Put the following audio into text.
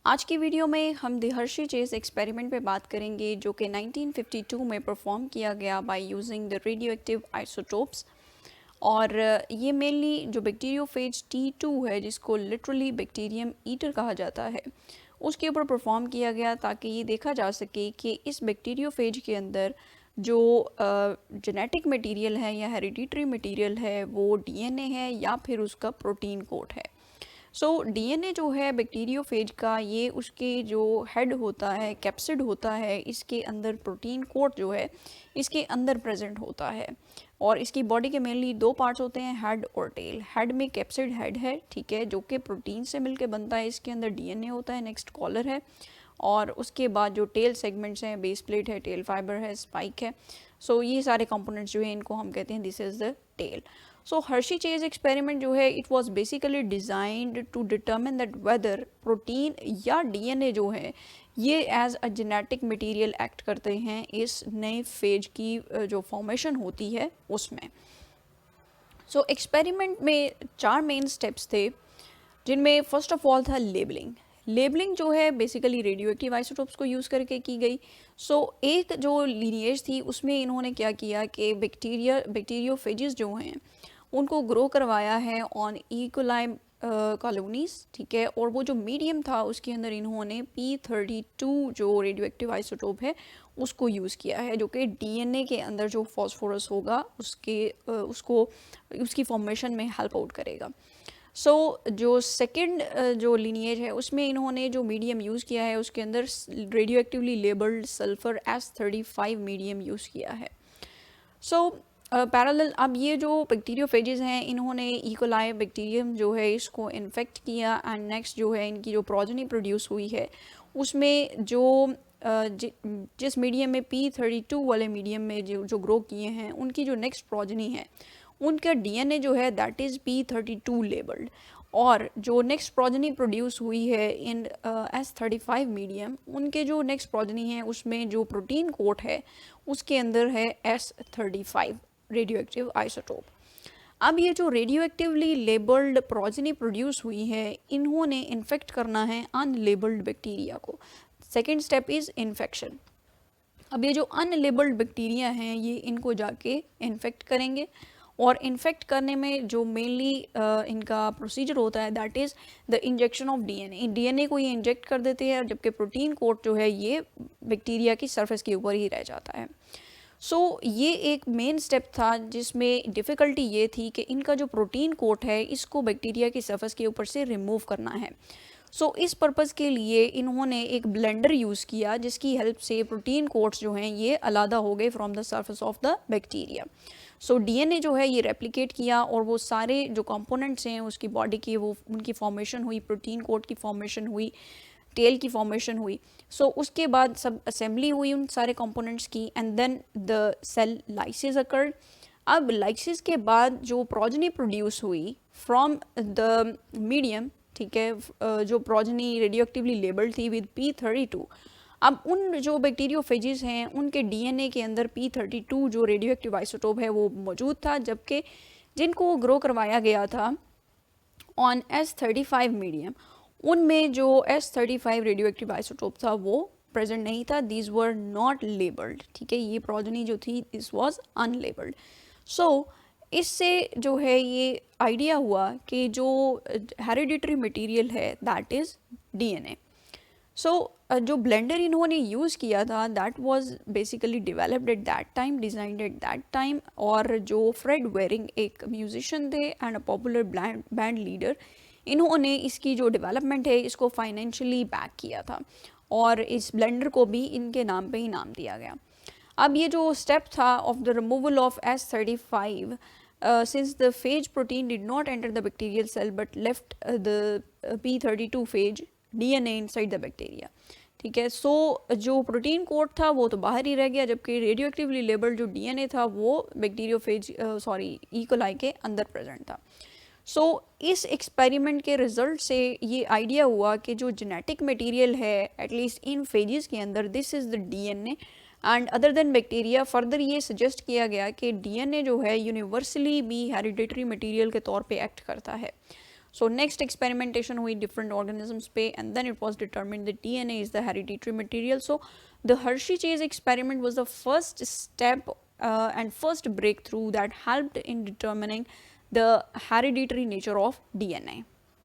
आज की वीडियो में हम द हर्शी चेस एक्सपेरिमेंट पे बात करेंगे जो कि 1952 में परफॉर्म किया गया by using the radioactive isotopes. और ये मेनली जो बैक्टीरियोफेज T2 है, जिसको लिटरली बैक्टीरियम ईटर कहा जाता है, उसके ऊपर परफॉर्म किया गया ताकि ये देखा जा सके कि इस बैक्टीरियोफेज के अंदर जो जेनेटिक मटेरियल है या हेरिडिटरी मटेरियल है वो डीएनए है या फिर उसका प्रोटीन कोड है। सो डीएनए जो है बैक्टीरियोफेज का, ये उसके जो हेड होता है, कैप्सिड होता है, इसके अंदर प्रोटीन कोट जो है इसके अंदर प्रेजेंट होता है। और इसकी बॉडी के मेनली दो पार्ट्स होते हैं, हेड और टेल। हेड में कैप्सिड हेड है, ठीक है, जो कि प्रोटीन से मिलके बनता है। इसके अंदर डीएनए होता है, नेक्स्ट कॉलर है, और उसके बाद जो टेल सेगमेंट्स हैं, बेस प्लेट है, टेल फाइबर है, स्पाइक है। सो ये सारे कंपोनेंट्स जो हैं इनको हम कहते हैं this is the tail. So Hershey Chase experiment जो है it was basically designed to determine that whether protein या डीएनए जो है ये as a genetic material act करते हैं इस नए फेज की जो फॉर्मेशन होती है उसमें। सो एक्सपेरिमेंट में 4 मेन स्टेप्स थे, जिनमें फर्स्ट ऑफ ऑल था लेबलिंग। लेबलिंग जो है बेसिकली रेडियो एक्टिव आइसोटोप्स को यूज़ करके की गई। सो एक जो लीनिएज थी उसमें इन्होंने क्या किया कि बैक्टीरियोफेजेस जो हैं उनको ग्रो करवाया है ऑन इकोलाई कॉलोनीज, ठीक है, और वो जो मीडियम था उसके अंदर इन्होंने P32 जो रेडियो एक्टिव आइसोटोप है उसको यूज़ किया है, जो कि डीएनए के अंदर जो फॉस्फोरस होगा उसको उसकी फॉर्मेशन में हेल्प आउट करेगा। जो सेकंड जो लीनिएज है उसमें इन्होंने जो मीडियम यूज़ किया है उसके अंदर radio actively labelled sulphur S35 medium use किया है। पैरेलल अब ये जो बैक्टीरियोफेजेस हैं इन्होंने इकोलाई बैक्टीरियम जो है इसको इन्फेक्ट किया, एंड नेक्स्ट जो है इनकी जो प्रोजनी प्रोड्यूस हुई है उसमें जो जिस मीडियम में P32 वाले मीडियम में जो ग्रो किए हैं उनकी जो नेक्स्ट प्रोजनी है उनका डीएनए जो है दैट इज़ P32 लेबल्ड, और जो नेक्स्ट प्रोजनी प्रोड्यूस हुई है इन S35 मीडियम उनके जो नेक्स्ट प्रोजनी है उसमें जो प्रोटीन कोट है उसके अंदर है S35 रेडियो एक्टिव आइसोटोप। अब ये जो radio actively labelled progeny produce हुई है इन्होंने इन्फेक्ट करना है अनलेबल्ड बैक्टीरिया को। Second step is infection. अब ये जो अनलेबल्ड बैक्टीरिया हैं ये इनको जाके इन्फेक्ट करेंगे, और इन्फेक्ट करने में जो मेनली इनका प्रोसीजर होता है that is the injection of DNA. DNA को ये इंजेक्ट कर देते हैं, जबकि प्रोटीन कोट जो है ये बैक्टीरिया की सरफेस के ऊपर ही रह जाता है। ये एक मेन स्टेप था जिसमें डिफ़िकल्टी ये थी कि इनका जो प्रोटीन कोट है इसको बैक्टीरिया की सरफेस के ऊपर से रिमूव करना है। इस पर्पज़ के लिए इन्होंने एक ब्लेंडर यूज़ किया जिसकी हेल्प से प्रोटीन कोट्स जो हैं ये अलग हो गए from the surface of the bacteria. DNA जो है ये रेप्लिकेट किया और वो सारे जो कंपोनेंट्स हैं उसकी बॉडी की वो उनकी फॉर्मेशन हुई, प्रोटीन कोट की फॉर्मेशन हुई, टेल की फॉर्मेशन हुई। उसके बाद सब असेंबली हुई उन सारे कंपोनेंट्स की, and then the cell lysis occurred. अब लाइसिस के बाद जो प्रोजनी प्रोड्यूस हुई फ्रॉम द मीडियम, ठीक है, जो प्रोजनी रेडियो एक्टिवली लेबल्ड थी विद P32। अब उन जो बैक्टीरियोफेजेस हैं उनके डीएनए के अंदर P32 जो रेडियो एक्टिव आइसोटोप है वो मौजूद था, जबकि जिनको ग्रो करवाया गया था ऑन S35 मीडियम उनमें जो S35 रेडियो एक्टिव आइसोटोप था वो प्रेजेंट नहीं था। दीज वर नॉट लेबल्ड, ठीक है, ये प्रोजनी जो थी दिस वाज अनलेबल्ड। इससे जो है ये आइडिया हुआ कि जो हेरिडिटरी मटेरियल है दैट इज़ डीएनए। जो ब्लेंडर इन्होंने यूज़ किया था that was basically developed at that time, designed at that time, और जो फ्रेड वेरिंग एक म्यूजिशियन थे and a popular band leader, इन्होंने इसकी जो डेवलपमेंट है इसको फाइनेंशियली बैक किया था, और इस ब्लेंडर को भी इनके नाम पे ही नाम दिया गया। अब ये जो स्टेप था of the removal of S35, since the phage protein did not enter the bacterial cell but left the P32 phage DNA inside the bacteria, ठीक है। जो प्रोटीन कोड था वो तो बाहर ही रह गया, जबकि रेडियो एक्टिवली लेबल्ड जो डीएनए था वो बैक्टीरियोफेज इकोलाई के अंदर प्रेजेंट था। इस एक्सपेरिमेंट के रिजल्ट से ये आइडिया हुआ कि जो जेनेटिक मटेरियल है एटलीस्ट इन फेजेस के अंदर this is the DNA, and other than bacteria further ये सजेस्ट किया गया कि डीएनए जो है यूनिवर्सली भी हेरिडिटरी मटेरियल के तौर पे एक्ट करता है। सो नेक्स्ट एक्सपेरिमेंटेशन हुई डिफरेंट ऑर्गेनिजम्स पे and then it was determined that DNA is the hereditary material. So the Hershey Chase experiment was the first step and first breakthrough that helped in determining the hereditary nature of DNA.